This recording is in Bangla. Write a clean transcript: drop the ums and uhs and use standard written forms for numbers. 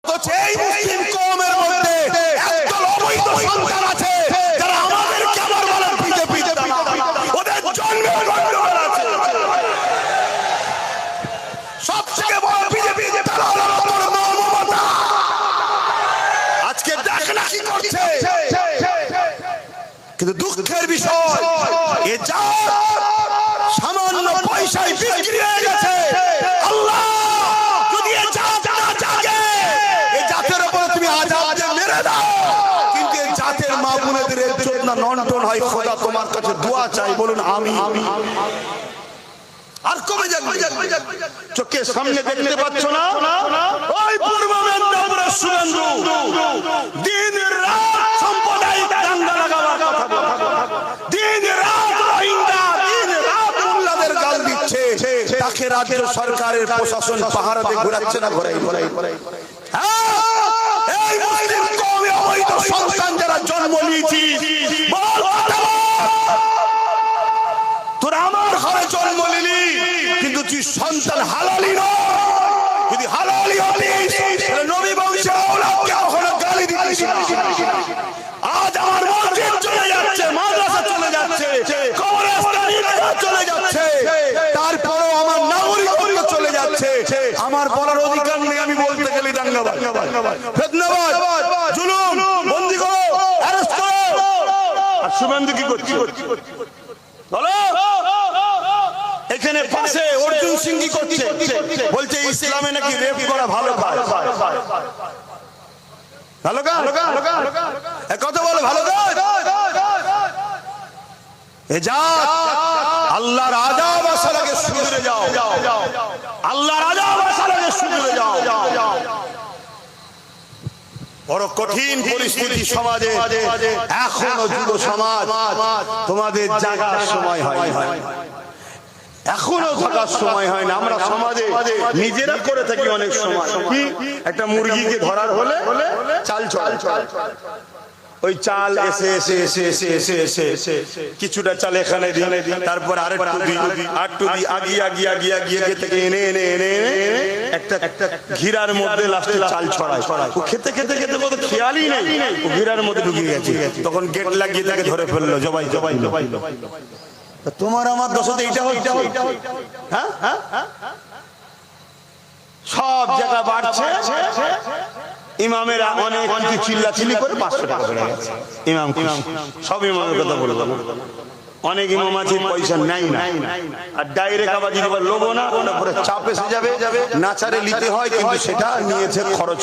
এই মুসলিম কওমের মধ্যে একদল অবৈধ সন্তান আছে যারা আমাদেরকে আবার বলেন বিজেপি ওদের জন্মে গন্ডগোল আছে। সবথেকে বড় বিজেপি আজকে দেখ না কি করছে। কিন্তু দুঃখের বিষয় এ জাত সামান্য পয়সায় বিক্রি হয়ে গেছে। আল্লাহ যদি এ জাত না জাগে, এই জাতের উপরে তুমি আযাব মেরে দাও, কিন্তু এই জাতের মা বোনেদের ইজ্জত না নন্টন হয়। খোদা তোমার কাছে দোয়া চাই, বলুন আমিন। আর কমে যাবে, চোখের সামনে দেখতে পাচ্ছ না ওই পূর্ব মেদিনীপুরের শুভেন্দু দিন রাত সাম্প্রদায়িক দাঙ্গা লাগাবার কথা বলে, দিন রাত রোহিঙ্গা, দিন রাত মোল্লাদের গাল দিচ্ছে। তাকে রাজ্য সরকারের প্রশাসন পাহারা দিয়ে ঘোরাচ্ছে না, ঘোরাই। এই মুসলিম কওমে অবৈধ সন্তান যারা জন্ম নিয়েছি, তোরা আমার ঘরে জন্ম নিলি কিন্তু তুই সন্তান হালালি নয়। যদি হালালি হলিস তাহলে নবী বংশের আওলাদকে কখনো গালি দিতিস না। আজ আমার মসজিদ চলে যাচ্ছে, মাদ্রাসা চলে যাচ্ছে, কবরস্থান ঈদগাহ চলে যাচ্ছে, তারপরেও আমার নাগরিকত্ব চলে যাচ্ছে। আমার বলার অধিকার নেই আমি বলতে গেলে দাঙ্গাবাজ, ফিতনাবাজ, জুলুম, বন্দী করো, অ্যারেস্ট করো। আর শুভেন্দু কি করছে বলো? এখানে পাশে অর্জুন সিং কি করছে? বলছে ইসলামে নাকি রেপ করা ভালো কাজ। ভালো কাজ, কত বলে ভালো কাজ। এ যা আল্লাহর আযাব আসার আগে শুধরে যাও, আল্লাহর আযাব আসার আগে শুধরে যাও। বড় কঠিন পরিস্থিতি সমাজে, এখনো যুব সমাজ তোমাদের জাগার সময় হয়, এখনো থাকার সময় হয় না। আমরা সমাজে নিজেরা করে থাকি অনেক সময়। কি একটা মুরগিকে ধরার হলে চাল চল, ওই চাল এসে এসে এসে এসে এসে এসে এসে কিছুটা চাল এখানে দিই, তারপর আরেকটু দিই, আরেকটু দিই, আগিয়ে আগিয়ে আগিয়ে আগিয়ে থেকে এনে এনে এনে এনে একটা ঘিরার মধ্যে লাস্টে চাল ছড়ায়। ও খেতে খেতে খেতে কত খেয়ালই নেই ও ঘিরার মধ্যে ঢুকিয়ে গেছে। তখন গেট লাগিয়ে তাকে ধরে ফেললো, জবাই জবাই জবাই। তোমার আমার দশতে এইটা হচ্ছে, হ্যাঁ সব জায়গা বাড়ছে। ইমামেরা অনেক কিছু চিল্লাচিল্লি করে 500 টাকা বেড়ে গেছে। ইমাম সব ইমামের কথা বলবো, অনেক ইমাম আছে পয়সা নাই না, আর ডাইরেক্ট আবার যদি লোবো না, ওটা পরে চাপ এসে যাবে, নাচারে নিতে হয়, কিন্তু সেটা নিয়েছে খরচ